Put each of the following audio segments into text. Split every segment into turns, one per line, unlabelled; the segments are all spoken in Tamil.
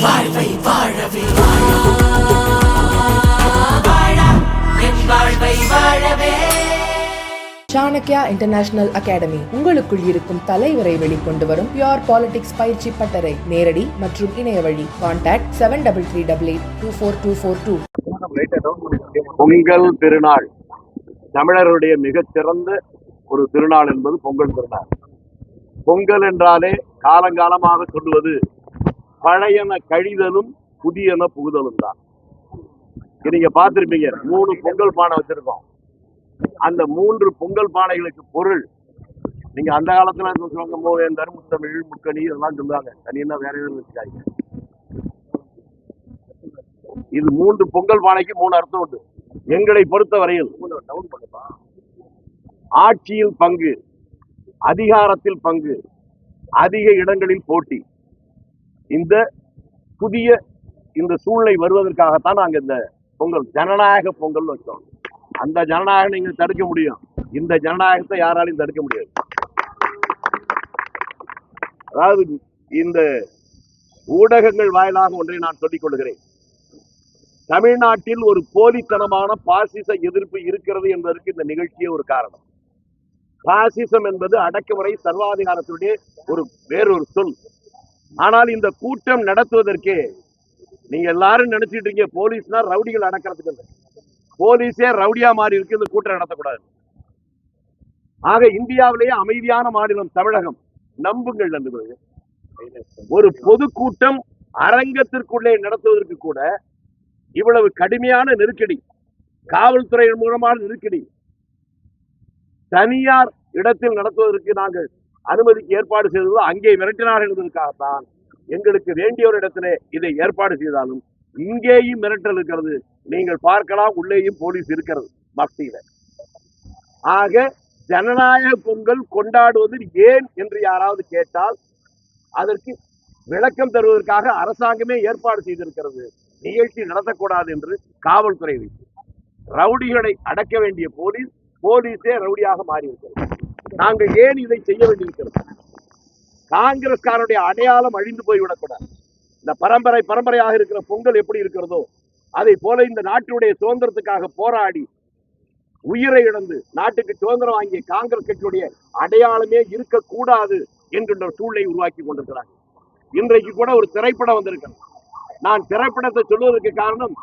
வாழ்வை வாழவே வாழ்வை வாழவே.
சாணக்யா இன்டர்நேஷனல் அகாடமி உங்களுக்குள் இருக்கும் தலைவரை வெளிக்கொண்டு வரும் பியூர் பாலிடிக்ஸ் பயிற்சி பட்டறை. நேரடி மற்றும் இணைய வழி. கான்டாக்ட் 7338824242.
பொங்கல் திருநாள் தமிழருடைய மிகச்சிறந்த ஒரு திருநாள் என்பது பொங்கல் திருநாள். பொங்கல் என்றாலே காலங்காலமாக சொல்லுவது பழையன கழிதலும் புதியன புகுதலும் தான். நீங்க பார்த்திருப்பீங்க, 3 பொங்கல் பானை வச்சிருக்கோம். அந்த 3 பொங்கல் பானைகளுக்கு பொருள் நீங்க அந்த காலத்துல சொல்லுவாங்க, மூவேந்தர், முத்தமிழ், முக்கணி இதெல்லாம் சொல்லுவாங்க. தனியா வேற எதுவும் வச்சுக்காங்க. இது 3 பொங்கல் பானைக்கு 3 அர்த்தம் உண்டு. எங்களை பொறுத்த வரையில் ஆட்சியில் பங்கு, அதிகாரத்தில் பங்கு, அதிக இடங்களில் போட்டி, இந்த புதிய இந்த சூழ்நிலை வருவதற்காகத்தான் நாங்க இந்த பொங்கல் ஜனநாயக பொங்கல் வச்சோம். அந்த ஜனநாயகம் நீங்க தடுக்க முடியும், இந்த ஜனநாயகத்தை யாராலையும் தடுக்க முடியாது. அதாவது இந்த ஊடகங்கள் வாயிலாக ஒன்றை நான் சொல்லிக் கொள்கிறேன். தமிழ்நாட்டில் ஒரு போலித்தனமான பாசிச எதிர்ப்பு இருக்கிறது என்பதற்கு இந்த நிகழ்ச்சியே ஒரு காரணம். பாசிசம் என்பது அடக்குமுறை சர்வாதிகாரத்துடைய வேறொரு சொல். ஆனால் இந்த கூட்டம் நடத்துவதற்கே நீங்க எல்லாரும் நினைச்சிட்டு இருக்கீங்க போலீஸ்னா ரவுடிகள் அடக்கிறதுக்கு இல்லை. போலீஸே ரவுடியா மாறி இருக்கு இந்த கூட்டம் நடத்தக்கூடாது. ஆக இந்தியாவிலேயே அமைதியான மாநிலம் தமிழகம். நம்புங்கள் நண்பர்களே, ஒரு பொதுக்கூட்டம் அரங்கத்திற்குள்ளே நடத்துவதற்கு கூட இவ்வளவு கடுமையான நெருக்கடி, காவல்துறை மூலமான நெருக்கடி, தனியார் இடத்தில் நடத்துவதற்கு நாங்கள் அனுமதிக்கு ஏற்பாடு செய்தது அங்கே மிரட்டினார்கள் என்பதற்காகத்தான். எங்களுக்கு வேண்டிய ஒரு இடத்திலே இதை ஏற்பாடு செய்தாலும் இங்கேயும் மிரட்டல் இருக்கிறது. நீங்கள் பார்க்கலாம், உள்ளேயும் போலீஸ் இருக்கிறது மத்தியில. ஆக ஜனநாயக பொங்கல் கொண்டாடுவது ஏன் என்று யாராவது கேட்டால் அதற்கு விளக்கம் தருவதற்காக அரசாங்கமே ஏற்பாடு செய்திருக்கிறது. நிகழ்ச்சி நடத்தக்கூடாது என்று காவல்துறை வைத்து ரவுடிகளை அடக்க வேண்டிய போலீஸே ரவுடியாக மாறியிருக்கிறது. நாங்கள் ஏன் இதை செய்ய வேண்டியிருக்கிறது? காங்கிரஸ்காரருடைய அடையாளம் அழிந்து போய்விடக்கூடாது. இந்த பரம்பரையாக இருக்கிற பொங்கல் எப்படி இருக்கிறதோ அதை போல இந்த நாட்டுடைய சுதந்திரத்துக்காக போராடி உயிரை இழந்து நாட்டுக்கு சுதந்திரம் வாங்கிய காங்கிரஸ் கட்சியுடைய அடையாளமே இருக்கக்கூடாது என்கின்ற சூழலை உருவாக்கி கொண்டிருக்கிறார்கள். இன்றைக்கு கூட ஒரு திரைப்படம் வந்திருக்கிறது. நான் திரைப்படத்தை சொல்வதற்கு காரணம்,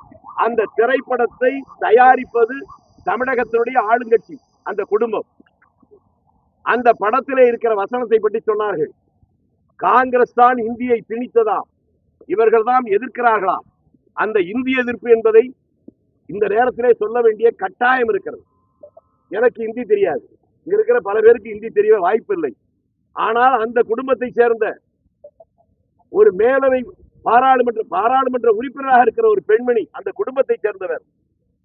அந்த திரைப்படத்தை தயாரிப்பது தமிழகத்தினுடைய ஆளுங்கட்சி, அந்த குடும்பம். அந்த படத்திலே இருக்கிற வசனத்தை பற்றி சொன்னார்கள். காங்கிரஸ் தான் இந்தியை திணித்ததாம், இவர்கள் தான் எதிர்க்கிறார்களாம். அந்த இந்திய எதிர்ப்பு என்பதை இந்த நேரத்திலே சொல்ல வேண்டிய கட்டாயம் இருக்கிறது. எனக்கு இந்தி தெரியாது, இங்க இருக்கிற பல பேருக்கு இந்தி தெரிய வாய்ப்பில்லை. ஆனால் அந்த குடும்பத்தை சேர்ந்த ஒரு மேலவை பாராளுமன்ற உறுப்பினராக இருக்கிற ஒரு பெண்மணி, அந்த குடும்பத்தை சேர்ந்தவர்,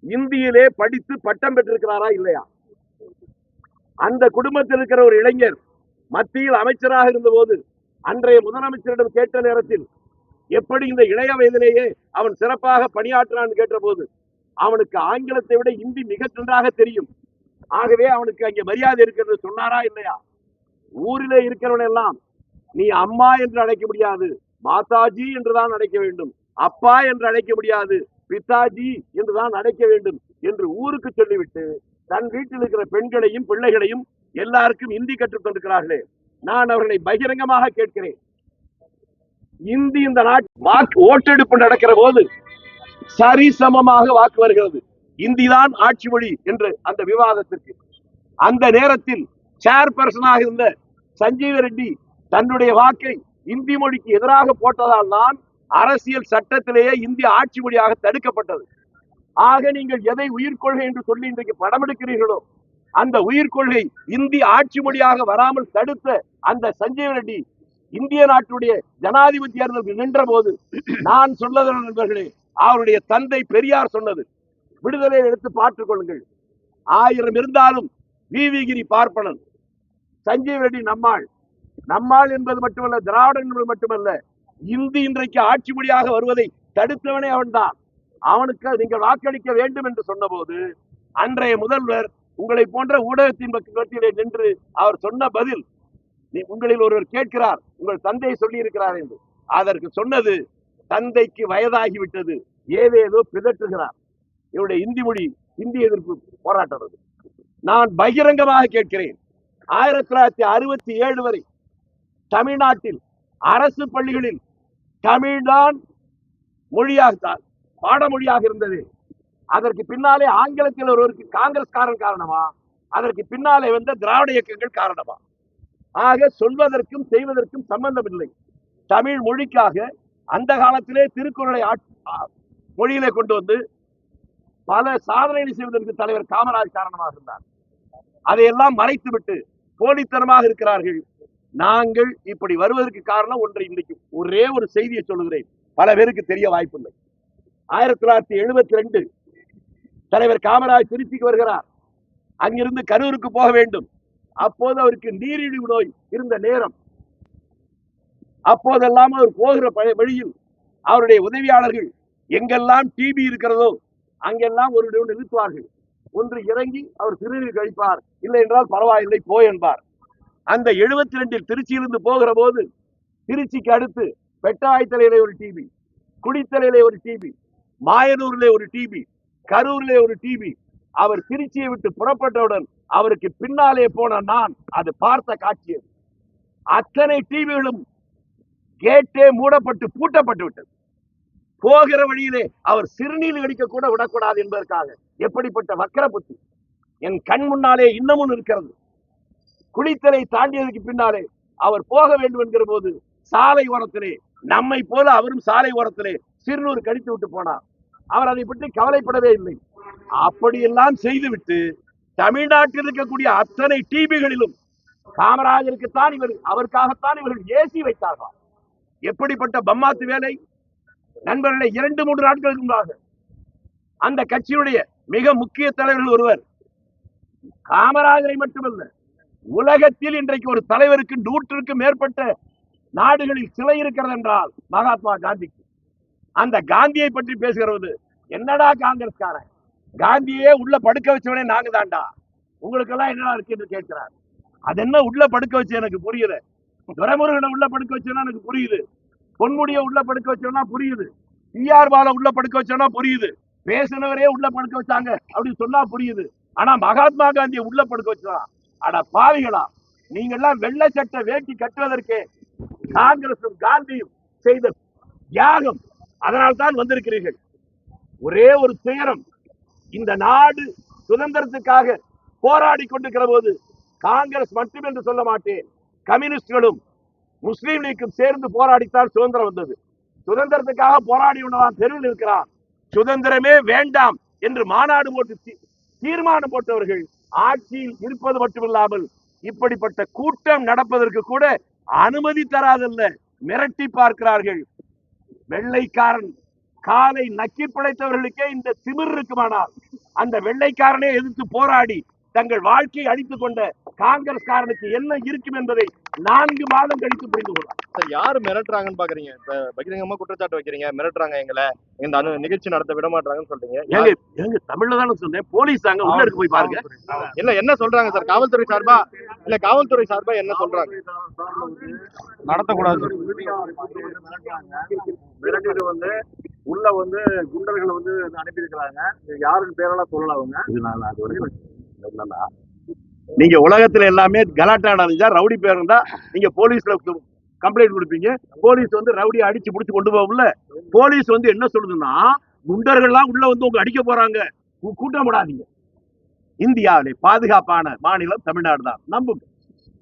இந்தியிலே படித்து பட்டம் பெற்றிருக்கிறாரா இல்லையா? அந்த குடும்பத்தில் இருக்கிற ஒரு இளைஞர் மத்தியில் அமைச்சராக இருந்த போது அன்றைய முதலமைச்சரிடம் கேட்ட நேரத்தில் எப்படி இந்த இளைய வயதிலேயே அவன் சிறப்பாக பணியாற்றினான் கேட்ட போது அவனுக்கு ஆங்கிலத்தை விட இந்தி மிக நன்றாக தெரியும், ஆகவே அவனுக்கு அங்கே மரியாதை இருக்கிறது சொன்னாரா இல்லையா? ஊரிலே இருக்கிறவன் எல்லாம் நீ அம்மா என்று அழைக்க முடியாது, மாதாஜி என்றுதான் அழைக்க வேண்டும், அப்பா என்று அழைக்க முடியாது, பிதாஜி என்றுதான் அழைக்க வேண்டும் என்று ஊருக்கு சொல்லிவிட்டு தன் வீட்டில் இருக்கிற பெண்களையும் பிள்ளைகளையும் எல்லாருக்கும் இந்தி கற்றுத் தந்திருக்கிறார்களே. நான் அவர்களை பகிரங்கமாக கேட்கிறேன், இந்தி இந்த நாட்டு ஓட்டெடுப்பு நடக்கிற போது சரிசமமாக வாக்கு வருகிறது, இந்திதான் ஆட்சி மொழி என்று அந்த விவாதத்திற்கு அந்த நேரத்தில் சேர்பர்சனாக இருந்த சஞ்சீவ ரெட்டி தன்னுடைய வாக்கை இந்தி மொழிக்கு எதிராக போட்டதால் தான் அரசியல் சட்டத்திலேயே இந்திய ஆட்சி மொழியாக தடுக்கப்பட்டது. ஆக நீங்கள் எதை உயிர்கொள்கை என்று சொல்லி இன்றைக்கு படம் எடுக்கிறீர்களோ அந்த உயிர்கொள்கை இந்தி ஆட்சி மொழியாக வராமல் தடுத்த அந்த சஞ்சீவ ரெட்டி இந்திய நாட்டுடைய ஜனாதிபதி தேர்தலுக்கு நின்ற போது நான் சொன்னது நண்பர்களே, அவருடைய தந்தை பெரியார் சொன்னது, விடுதலை எடுத்து பார்த்துக் கொள்ளுங்கள், 1000 இருந்தாலும் விவிகிரி பார்ப்பனன், சஞ்சீவ ரெட்டி நம்மாள் என்பது மட்டுமல்ல, திராவிடன் என்பது மட்டுமல்ல, இந்தி இன்றைக்கு ஆட்சி மொழியாக வருவதை தடுத்தவனே அவன்தான். அவனுக்கு நீங்கள் வாக்களிக்க வேண்டும் என்று சொன்ன போது அன்றைய முதல்வர் உங்களை போன்ற ஊடகத்தின் பக்கத்திலே நின்று அவர் சொன்ன பதில், உங்களில் ஒருவர் கேட்கிறார் உங்கள் தந்தை சொல்லி இருக்கிறார் என்று, அதற்கு சொன்னது தந்தைக்கு வயதாகிவிட்டது, ஏதேதோ பிதற்றுகிறார். இவருடைய இந்தி எதிர்ப்பு போராட்டம் அது. நான் பகிரங்கமாக கேட்கிறேன், 1967 வரை தமிழ்நாட்டில் அரசு பள்ளிகளில் தமிழ்தான் மொழியாக பாடமொழியாக இருந்தது. அதற்கு பின்னாலே ஆங்கிலத்தில் ஒருவருக்கு காங்கிரஸ்காரன் காரணமா, அதற்கு பின்னாலே வந்த திராவிட இயக்கங்கள் காரணமா? ஆக சொல்வதற்கும் செய்வதற்கும் சம்பந்தம் இல்லை. தமிழ் மொழிக்காக அந்த காலத்திலே திருக்குறளை மொழியிலே கொண்டு வந்து பல சாதனைகள் செய்வதற்கு தலைவர் காமராஜ் காரணமாக இருந்தார். அதையெல்லாம் மறைத்துவிட்டு போலித்தனமாக இருக்கிறார்கள். நாங்கள் இப்படி வருவதற்கு காரணம் ஒன்றை இன்றைக்கு ஒரே ஒரு செய்தியை சொல்லுகிறேன், பல பேருக்கு தெரிய வாய்ப்பில்லை. 1972 தலைவர் காமராஜ் திருச்சிக்கு வருகிறார். அங்கிருந்து கரூருக்கு போக வேண்டும். அப்போது அவருக்கு நீரிழிவு நோய் இருந்த நேரம். அப்போதெல்லாம் அவர் போகிற வழியில் அவருடைய உதவியாளர்கள் எங்கெல்லாம் டிபி இருக்கிறதோ அங்கெல்லாம் ஒரு நிறுத்துவார்கள். ஒன்று இறங்கி அவர் சிறுநீர் கழிப்பார், இல்லை என்றால் பரவாயில்லை போ என்பார். அந்த 72 திருச்சியிலிருந்து போகிற போது திருச்சிக்கு அடுத்து பெட்டாய்த்தலையிலே ஒரு டிபி, குடித்தலையிலே ஒரு டிபி, மாயனூரிலே ஒரு டிபி, கரூரிலே ஒரு டிபி. அவர் திருச்சியை விட்டு புறப்பட்டவுடன் அவருக்கு பின்னாலே போன நான் அது பார்த்த காட்சி. அத்தனை டிவிகளும் கேட்டே மூடப்பட்டு பூட்டப்பட்டு விட்டது. போகிற வழியிலே அவர் சிறுநீர் கடிக்க கூட விடக்கூடாது என்பதற்காக. எப்படிப்பட்ட வக்கர புத்தி என் கண் முன்னாலே இன்னமும் இருக்கிறது. குளித்தலை தாண்டியதற்கு பின்னாலே அவர் போக வேண்டும் என்கிற போது சாலை ஓரத்திலே நம்மை போல அவரும் சாலை ஓரத்திலே சிறுநீர் கடித்து விட்டு போனார். அவர் அதை பற்றி கவலைப்படவே இல்லை. அப்படியெல்லாம் செய்துவிட்டு தமிழ்நாட்டில் இருக்கக்கூடிய அத்தனை டிவிகளிலும் காமராஜருக்குத்தான் அவருக்காகத்தான் இவர்கள் ஏசி வைத்தார்கள். எப்படிப்பட்ட பம்மாத்து வேலை நண்பர்களை! 2-3 நாட்களுக்கு முன்பாக அந்த கட்சியுடைய மிக முக்கிய தலைவர்கள் ஒருவர் காமராஜரை மட்டுமல்ல, உலகத்தில் இன்றைக்கு ஒரு தலைவருக்கு 100க்கும் மேற்பட்ட நாடுகளில் சிலை இருக்கிறது என்றால் மகாத்மா காந்திக்கு. அந்த காந்தியை பற்றி பேசுகிறது, என்னடா காங்கிரஸ்காரன், காந்தியே உள்ள படுக்க வச்சவனே நாங்க தாண்டா, உங்களுக்கெல்லாம் என்னடா இருக்கு என்று கேட்கிறார். அது என்ன உள்ள படுக்க வச்சு எனக்கு புரியல. துரைமுருகனை உள்ள படுக்க வச்சோன்னா எனக்கு புரியுது, பொன்முடியை உள்ள படுக்க வச்சோன்னா புரியுது, டிஆர் பால உள்ள படுக்க வச்சோன்னா புரியுது, பேசினவரே உள்ள படுக்க வச்சாங்க அப்படின்னு சொன்னா புரியுது. ஆனா மகாத்மா காந்தியை உள்ள படுக்க வச்சா, அட பாவிகளா, நீங்க எல்லாம் வெள்ளை சட்டை வேட்டி கட்டுவதற்கு காங்கிரசும் காந்தியும் செய்த தியாகம், அதனால்தான் வந்திருக்கிறீர்கள். ஒரே ஒரு துயரம், இந்த நாடு சுதந்திரத்துக்காக போராடி கொண்டிருக்கிற போது காங்கிரஸ் மட்டும் என்று சொல்ல மாட்டேன், கம்யூனிஸ்டுகளும் முஸ்லீம் லீக்கும் சேர்ந்து போராடித்தான் சுதந்திரம் வந்தது. சுதந்திரத்துக்காக போராடியவன் தெருவில் இருக்கிறான். சுதந்திரமே வேண்டாம் என்று மாநாடு போட்டு தீர்மானம் போட்டவர்கள் ஆட்சியில் இருப்பது மட்டுமில்லாமல் இப்படிப்பட்ட கூட்டம் நடப்பதற்கு கூட அனுமதி தராதல்ல, மிரட்டி பார்க்கிறார்கள். வெள்ளைக்காரன் காலை நக்கி பிழைத்தவர்களுக்கே இந்த திமிர் இருக்குமானால் அந்த வெள்ளைக்காரனே எதிர்த்து போராடி தங்கள் வாழ்க்கையை அழித்துக் கொண்ட காங்கிரஸ்காரனுக்கு என்ன இருக்கும் என்பதை 4 மாதம் கழித்து புரிந்து கொள்ளலாம்.
சார், யாரு மிரட்டுறாங்கன்னு பாக்குறீங்க? இப்ப பகிரங்கமா குற்றச்சாட்டு வைக்கிறீங்க, மிரட்டுறாங்க, எங்களை இந்த நிகழ்ச்சி நடத்த விட மாட்டாங்கன்னு சொல்றீங்க.
எங்க தமிழ்ல தானே சொன்னேன், போலீஸ் அங்க உள்ள இருக்கு, போய் பாருங்க.
இல்ல என்ன சொல்றாங்க சார் காவல்துறை சார்பா? இல்ல காவல்துறை சார்பா என்ன சொல்றாங்க?
நடத்தக்கூடாது மிரட்டிட்டு வந்து உள்ள வந்து குண்டர்களை வந்து அனுப்பியிருக்கிறாங்க. யாருன்னு பேரெல்லாம் சொல்லலாம் அவங்க. நீங்க உலகத்துல எல்லாமே கலாட்டா நடந்துச்சா, ரவுடி பேர் இருந்தா நீங்க போலீஸ்ல கம்ப்ளைண்ட் கொடுப்பீங்க. போலீஸ் வந்து ரவுடி அடிச்சு முடிச்சு கொண்டு போகல. போலீஸ் வந்து என்ன சொல்லுதுன்னா, குண்டர்கள்லாம் உள்ள வந்து உங்க அடிக்க போறாங்க, கூட்டம் போடாதீங்க. இந்தியாவிலே பாதுகாப்பான மாநிலம் தமிழ்நாடு தான், நம்புங்க.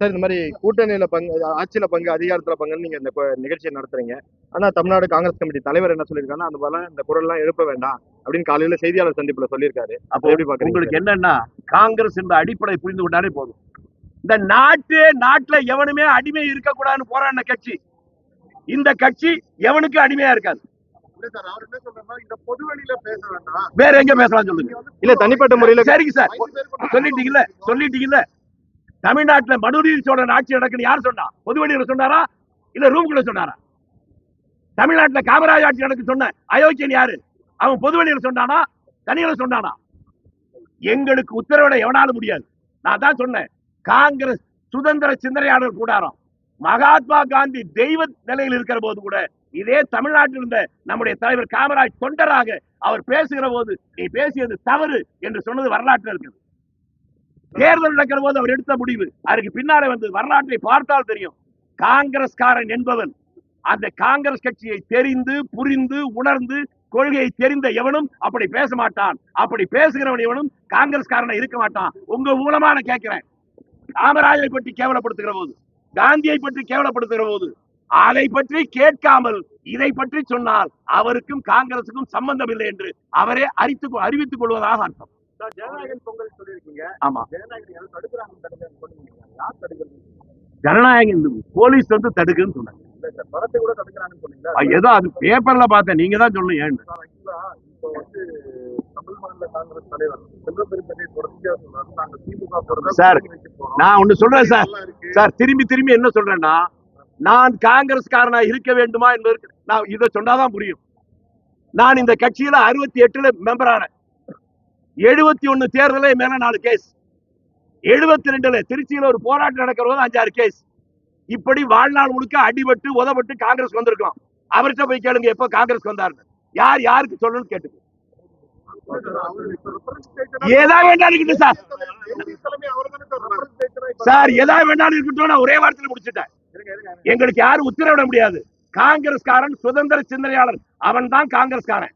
சார், இந்த மாதிரி கூட்டணியில பங்கு, ஆட்சியில பங்கு, அதிகாரத்துல பங்குன்னு நீங்க இந்த நிகழ்ச்சியை நடத்துறீங்க. ஆனா தமிழ்நாடு காங்கிரஸ் கமிட்டி தலைவர் என்ன சொல்லியிருக்காங்கன்னா, அந்த போல இந்த குரல் எல்லாம் எழுப்ப வேண்டாம் அப்படின்னு காலையில செய்தியாளர் சந்திப்புல சொல்லியிருக்காரு. அப்ப எப்படி பாக்குறீங்க? உங்களுக்கு என்னன்னா, காங்கிரஸ் என்ற அடிப்படை புரிந்து கொண்டாலே போதும். இந்த நாட்டுல எவனுமே அடிமை இருக்கக்கூடாதுன்னு போராடின கட்சி இந்த கட்சி. எவனுக்கு அடிமையா இருக்காது. வேற எங்க பேசலாம் சொல்லுங்க. இல்ல தனிப்பட்ட முறையில.
சரிங்க சார், சொல்லிட்டீங்கல்ல. தமிழ்நாட்டுல மனுநீதி சோழன் ஆட்சி நடக்குன்னு யார் சொன்னா? பொதுவெளியில சொன்னாரா இல்ல ரூம்குள்ள சொன்னாரா? தமிழ்நாட்டுல காமராஜ் ஆட்சி நடக்கு சொன்ன அயோக்கியன் யாரு? அவன் பொதுவெளியில சொன்னானா தனியில சொன்னானா? எங்களுக்கு உத்தரவிட எவனாலும் முடியாது. நான் தான் சொன்னேன், காங்கிரஸ் சுதந்திர சிந்தனையாளர் கூடாரம். மகாத்மா காந்தி தெய்வ நிலையில் இருக்கிற போது கூட இதே தமிழ்நாட்டில் இருந்த நம்முடைய தலைவர் காமராஜ் தொண்டராக அவர் பேசுகிற போது நீ பேசியது தவறு என்று சொன்னது வரலாற்றில் இருக்குது. தேர்தல் நடக்கிற போது அவர் எடுத்த முடிவு அதுக்கு பின்னாலே வந்து வரலாற்றை பார்த்தால் தெரியும். காங்கிரஸ்காரன் என்பவன் அந்த காங்கிரஸ் கட்சியை தெரிந்து புரிந்து உணர்ந்து கொள்கையை தெரிந்த எவனும் அப்படி பேச மாட்டான். அப்படி பேசுகிறவன் எவனும் காங்கிரஸ்காரனை இருக்க மாட்டான். உங்க மூலமா நான் கேட்கிறேன், காமராஜை பற்றி கேவலப்படுத்துகிற போது, காந்தியை பற்றி கேவலப்படுத்துகிற போது அதை பற்றி கேட்காமல் இதை பற்றி சொன்னால் அவருக்கும் காங்கிரசுக்கும் சம்பந்தம் இல்லை என்று அவரே அறிவித்துக் கொள்வதாக அர்த்தம்.
ஜனநாயகன் பொங்கல் சொல்லியிருக்கீங்க.
ஆமா,
ஜனநாயகன் தடுக்கிறாங்க.
ஜனநாயகம் போலீஸ் வந்து தடுக்குன்னு சொன்னாங்க.
படத்தை கூட தடுக்கிறாங்கன்னு சொன்னீங்க.
ஏதோ அது பேப்பர்ல பார்த்தேன், நீங்க தான் சொல்லணும். ஏன்
இப்போ வந்து தமிழ் மாநில காங்கிரஸ் தலைவர் செல்வபெருந்தகை தொடர்ச்சியா சொல்றாரு, நாங்க திமுக
சார் நான் ஒண்ணு சொல்றேன் சார் திரும்பி திரும்பி என்ன சொல்றேன்னா, நான் காங்கிரஸ்காரனா இருக்க வேண்டுமா என்பதற்கு நான் இதை சொன்னாதான் புரியும். நான் இந்த கட்சியில 68 மெம்பர் ஆனேன். 71 தேர்தலே மேல 4 கேஸ், 72 திருச்சியில ஒரு போராட்டம் நடக்கிறது 5-6 கேஸ். இப்படி வாழ்நாள் முழுக்க அடிபட்டு உதப்பட்டு காங்கிரஸ் வந்திருக்கலாம். அவர்கிட்ட போய் கேளுங்க எப்ப காங்கிரஸ் வந்தாரு, யார் யாருக்கு சொல்லணும்னு கேட்டுக்கு. ஏதா வேண்டாம் இருக்கட்டும் சார் எதா வேண்டாம் இருக்கட்டும். ஒரே வாரத்தில் முடிச்சுட்டேன். எங்களுக்கு யாரும் உத்தரவிட முடியாது. காங்கிரஸ்காரன் சுதந்திர சிந்தனையாளர், அவன் தான் காங்கிரஸ்காரன்.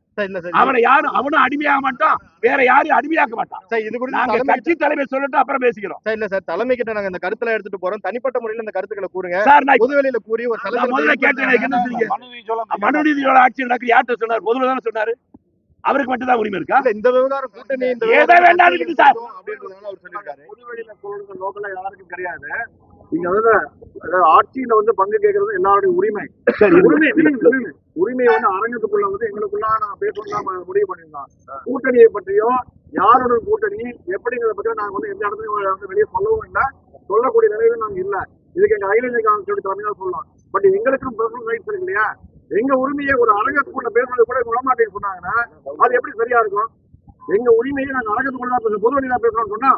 அவனை யாரும் அவனும் அடிமையாக மாட்டான், வேற யாரும் அடிமையாக்க மாட்டான்.
இது கூட
நாங்க கட்சி தலைமை சொல்லிட்டு அப்புறம் பேசிக்கிறோம்.
இல்ல சார், தலைமை கிட்ட நாங்க இந்த கருத்துல எடுத்துட்டு போறோம். தனிப்பட்ட முறையில் இந்த கருத்துக்களை கூறுங்க
சார். நான்
பொதுவெளியில கூறி ஒரு
முதல்ல கேட்டேன், என்ன சொன்னீங்க? மனுநீதியோட ஆட்சி நடக்குது யார்கிட்ட சொன்னார்? பொதுவில் தானே சொன்னாரு. அவருக்கு மட்டும் தான் உரிமை இருக்கா?
இந்த விவகாரம் கூட்டணி
ஏதோ வேண்டாம் இருக்குது சார்.
அவர் சொல்லியிருக்காரு.
பொதுவெளியில சொல்றது நோக்கெல்லாம் யாருக்கும் கிடையாது. நீங்க வந்து ஆட்சியில வந்து பங்கு கேட்கறது எல்லாருடைய உரிமை. உரிமையை வந்து அரங்கத்துக்குள்ள வந்து எங்களுக்குள்ள நாங்க பேசணும் முடிவு பண்ணிருந்தோம். கூட்டணியை பற்றியோ யாரோட கூட்டணி எப்படிங்கிறத பற்றியோ நாங்க வந்து எந்த இடத்துலயும் வந்து வெளியே சொல்லவும் இல்லை, சொல்லக்கூடிய நிலையில நாங்க இல்ல. இதுக்கு எங்க அகில இந்திய காங்கிரஸ் சொல்லி தலைமையா சொல்லலாம். பட் எங்களுக்கும் பர்சனல் ரைட்ஸ் இருக்கு இல்லையா? எங்க உரிமையை ஒரு அரங்கத்துக்குள்ள பேசுறது கூட விடமாட்டேன்னு சொன்னாங்கன்னா அது எப்படி சரியா இருக்கும்? எங்க உரிமையை நாங்க அரங்கத்துக்குள்ள தான் பேசுறோம், பொதுவெளியில பேசுறோம்னு சொன்னா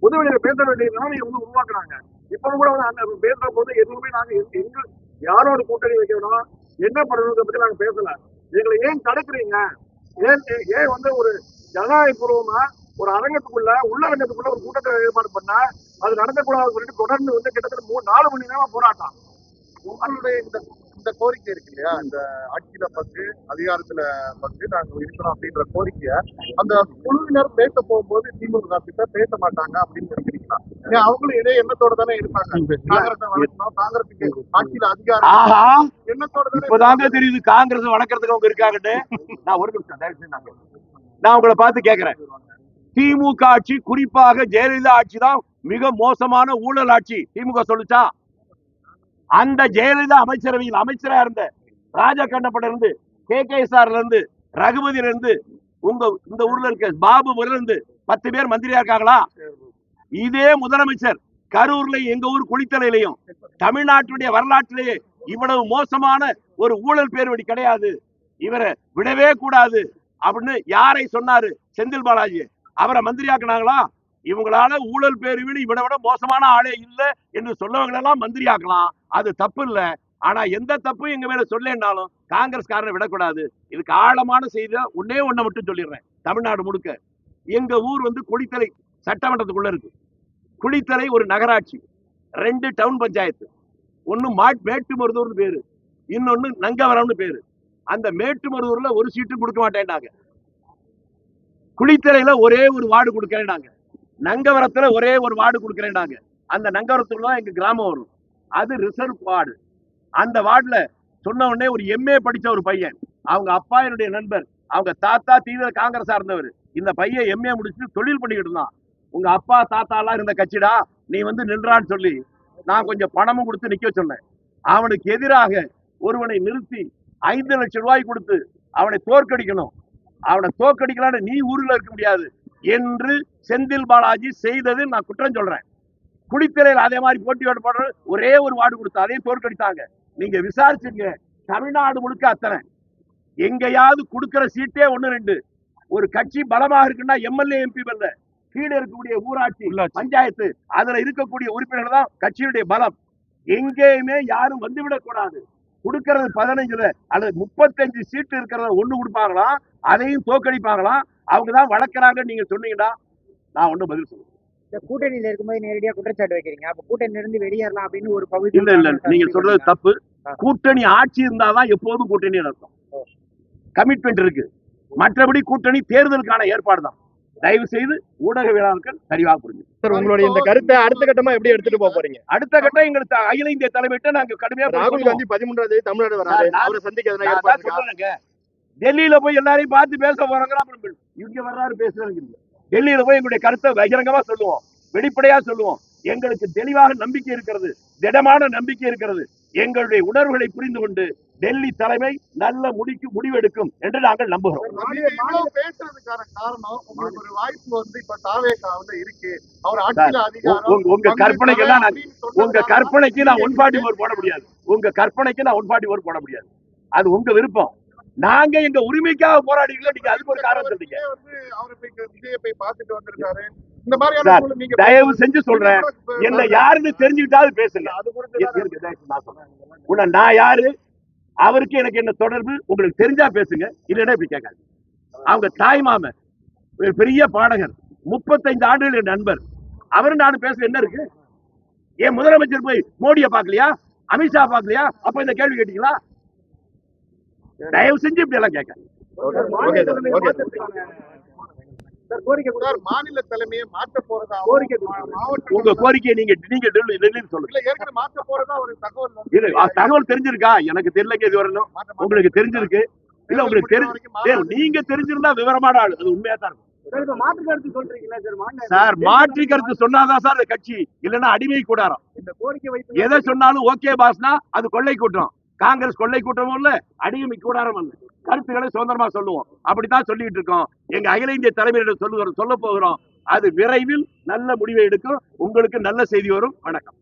பொதுவெளியில பேச வேண்டிய நிலைமையை வந்து உருவாக்குறாங்க. இப்ப கூட வந்து அந்த பேசுற போது எதுவுமே நாங்க எங்க யாரோட கூட்டணி வைக்கணும், என்ன பண்ணணும்ன்றத பத்தி நாங்க பேசல. எங்களை ஏன் தடுக்கிறீங்க? ஏன் வந்து ஒரு ஜனநாயக பூர்வமா ஒரு அரங்கத்துக்குள்ள உள்ளரங்கத்துக்குள்ள ஒரு கூட்டத்தை ஏற்பாடு பண்ணா அது நடத்தக்கூடாதுன்னு சொல்லிட்டு தொடர்ந்து வந்து கிட்டத்தட்ட 4 மணி நேரம் போராட்டம். உங்களுடைய இந்த கோரிக்கை இருக்கு இல்லையா, இந்த ஆட்சியில பங்கு அதிகாரத்துல பங்கு நாங்க இருக்கணும் அப்படின்ற கோரிக்கைய அந்த குழுவினர் பேச போகும்போது திமுக கிட்ட பேச மாட்டாங்க அப்படின்னு நினைக்கிறீங்களா? அவங்களும் இதே எண்ணத்தோட தானே இருப்பாங்க. காங்கிரஸ் வளர்க்கணும், காங்கிரஸுக்கு ஆட்சியில அதிகாரம் எண்ணத்தோட
இப்பதாங்க தெரியுது காங்கிரஸ் வளர்க்கறதுக்கு அவங்க இருக்காங்கன்னு. நான் ஒரு நிமிஷம் நான் உங்களை பார்த்து கேட்கிறேன். திமுக ஆட்சி, குறிப்பாக ஜெயலலிதா ஆட்சி தான் மிக மோசமான ஊழல் ஆட்சி திமுக சொல்லுச்சா? அந்த ஜெயலலிதா அமைச்சரவையில் அமைச்சரா இருந்த ராஜகண்டப்பட இருந்து, KKSR இருந்து, ரகுபதியில இருந்து, உங்க இந்த ஊர்ல இருக்க பாபு இருந்து 10 பேர் மந்திரியா இருக்காங்களா? இதே முதலமைச்சர் கரூர்ல எங்க ஊர் குளித்தலையிலையும் தமிழ்நாட்டுடைய வரலாற்றிலேயே இவ்வளவு மோசமான ஒரு ஊழல் பேர்வழி கிடையாது, இவரை விடவே கூடாது அப்படின்னு யாரை சொன்னாரு? செந்தில் பாலாஜி. அவரை மந்திரியாக்குனாங்களா? இவங்களால ஊழல் பேருவின்னு இவனை விட மோசமான ஆளே இல்லை என்று சொல்லவங்களெல்லாம் மந்திரியாக்கலாம், அது தப்பு இல்லை. ஆனா எந்த தப்பும் எங்க மேல சொல்லேன்னாலும் காங்கிரஸ்காரனை விடக்கூடாது. இதுக்கு ஆழமான செய்தி ஒன்னே ஒண்ணை மட்டும் சொல்லிடுறேன். தமிழ்நாடு முழுக்க எங்க ஊர் வந்து குளித்தலை சட்டமன்றத்துக்குள்ள இருக்கு. குளித்தலை ஒரு நகராட்சி, 2 டவுன் பஞ்சாயத்து. ஒன்னு மேட்டுமருதூர்னு பேரு, இன்னொன்னு நங்கவரம்னு பேரு. அந்த மேட்டுமருதூர்ல ஒரு சீட்டு கொடுக்க மாட்டேன்னாங்க. குளித்தலையில ஒரே ஒரு வார்டு கொடுக்கறேன்னாங்க. நங்கவரத்துல ஒரே ஒரு வார்டு கொடுக்கறேன்னாங்க. அந்த நங்கவரத்துல எங்க கிராமம் வரும், அது ரிசர்வ் வார்டு. அந்த வார்டுல சொன்ன உடனே ஒரு MA படிச்ச ஒரு பையன், அவங்க அப்பா என்னுடைய நண்பர், அவங்க தாத்தா தீவிர காங்கிரஸா இருந்தவர். இந்த பையன் MA முடிச்சுட்டு தொழில் பண்ணிக்கிட்டு இருந்தான். உங்க அப்பா தாத்தா எல்லாம் இருந்த கட்சிடா, நீ வந்து நின்றான்னு சொல்லி நான் கொஞ்சம் பணமும் கொடுத்து நிக்க சொன்னேன். அவனுக்கு எதிராக ஒருவனை நிறுத்தி 5 லட்சம் ரூபாய் கொடுத்து அவனை தோற்கடிக்கணும். அவனை தோற்கடிக்கலான்னு நீ ஊர்ல இருக்க முடியாது என்று செந்தில் பாலாஜி செய்தது நான் குற்றம் சொல்றேன். குளித்தலையில் அதே மாதிரி போட்டியோட போடுற ஒரே ஒரு வார்டு கொடுத்து அதையும் தோற்கடித்தாங்க. நீங்க விசாரிச்சுங்க, தமிழ்நாடு முழுக்க அத்தனை. எங்கேயாவது கொடுக்கிற சீட்டே 1-2. ஒரு கட்சி பலமாக இருக்குன்னா MLA MP வரல, கீழே இருக்கக்கூடிய ஊராட்சி பஞ்சாயத்து அதுல இருக்கக்கூடிய உறுப்பினர்கள் தான் கட்சியுடைய பலம். எங்கேயுமே யாரும் வந்துவிடக் கூடாது. கொடுக்கறது 15ல அல்லது 35 சீட்டு இருக்கிறத ஒண்ணு கொடுப்பாங்களாம், அதையும் தோக்கடிப்பாங்களாம். அவங்கதான் வளர்க்கறாங்க. நீங்க சொன்னீங்கன்னா நான் ஒண்ணு பதில் சொல்லுவேன்.
இந்த கூட்டணியில இருக்கும்போது நேரடியா குற்றச்சாட்டு வைக்கிறீங்க. அப்ப கூட்டணியில இருந்து வெளியேறலாம் அப்படின்னு ஒரு பகுதி.
இல்ல நீங்க சொல்றது தப்பு. கூட்டணி ஆட்சி இருந்தாதான் எப்போதும் கூட்டணி நடக்கும். கமிட்மெண்ட் இருக்கு. மற்றபடி கூட்டணி தேர்தலுக்கான ஏற்பாடு தான். தயவு செய்து ஊடகவியலாளர்கள் சரிவாக புரிஞ்சு.
சார், உங்களுடைய இந்த கருத்தை அடுத்த கட்டமா எப்படி எடுத்துட்டு போக போறீங்க?
அடுத்த கட்டம் எங்களுக்கு அகில இந்திய தலைமையிட்ட நாங்க கடுமையா
ராகுல் காந்தி 13ஆம் தேதி தமிழ்நாடு வராரு. அவரை சந்திக்க எதனா ஏற்பாடு இருக்கா?
சொல்றேங்க. டெல்லியில போய் எல்லாரையும் பார்த்து பேச போறாங்க. அப்புறம் இங்க வர்றாரு பேசுறாங்க. டெல்லியில போய் எங்களுடைய கருத்தை பகிரங்கமா சொல்லுவோம், வெளிப்படையா சொல்லுவோம். எங்களுக்கு தெளிவாக நம்பிக்கை இருக்கிறது, திடமான நம்பிக்கை இருக்கிறது. எங்களுடைய உணர்வுகளை புரிந்து கொண்டு டெல்லி தலைமை நல்ல முடிவெடுக்கும் என்று நாங்கள் நம்புகிறோம்.
பேசுறதுக்கான காரணம் உங்களுக்கு ஒரு வாய்ப்பு வந்து இப்ப தாவேகா இருக்கு. அவர் ஆட்சியில அதிகாரம்
உங்க கற்பனைக்கெல்லாம் உங்க கற்பனைக்கு நான் 144 போட முடியாது. உங்க கற்பனைக்கு நான் 144 போட முடியாது. அது உங்க விருப்பம். நாங்க எங்க உரிமைக்காக போராடிக்கல. நீங்க அதுக்கு ஒரு காரணம் சொல்றீங்க.
விஜயை போய் பார்த்துட்டு வந்திருக்காரு. இந்த மாதிரியான நீங்க
தயவு செஞ்சு சொல்றேன், என்ன யாருன்னு தெரிஞ்சுக்கிட்டாவது பேசுங்க. நான் யாரு, அவருக்கு எனக்கு என்ன தொடர்பு உங்களுக்கு தெரிஞ்சா பேசுங்க, இல்லைன்னா இப்படி கேட்காது. அவங்க தாய் மாமன் பெரிய பாடகர், 35 ஆண்டுகள் நண்பர். அவரு நானும் பேச என்ன இருக்கு? ஏன் முதலமைச்சர் போய் மோடியை பார்க்கலையா, அமித்ஷா பார்க்கலையா? அப்ப இந்த கேள்வி கேட்டீங்களா? தயவு செஞ்சு இப்படி எல்லாம் கேட்க.
மாநில தலைமையை மாற்ற போறதா
உங்க கோரிக்கையை நீங்க டெல்லியில் சொல்லுங்க.
மாற்ற போறதா ஒரு
தகவல் தெரிஞ்சிருக்கா? எனக்கு தெரியல. இது வரணும். உங்களுக்கு தெரிஞ்சிருக்கு இல்ல? உங்களுக்கு தெரிஞ்சு நீங்க தெரிஞ்சிருந்தா விவரமான ஆளு. அது உண்மையா தான் இருக்கும்.
மாற்று கருத்து சொல்றீங்களா
சார்? மாற்று கருத்து சொன்னாதான் சார் கட்சி, இல்லைன்னா அடிமை கூடாரம்.
இந்த கோரிக்கை வைத்து
எதை சொன்னாலும் ஓகே பாஸ்னா அது கொள்ளை கூட்டம். காங்கிரஸ் கொள்ளை கூட்டமும் இல்ல, அடிமை கூடாரம் இல்ல. கருத்துக்களை சுதந்திரமா சொல்லுவோம். அப்படித்தான் சொல்லிட்டு இருக்கோம். எங்க அகில இந்திய தலைமையிடம் சொல்ல போகிறோம். அது விரைவில் நல்ல முடிவை எடுக்கும். உங்களுக்கு நல்ல செய்தி வரும். வணக்கம்.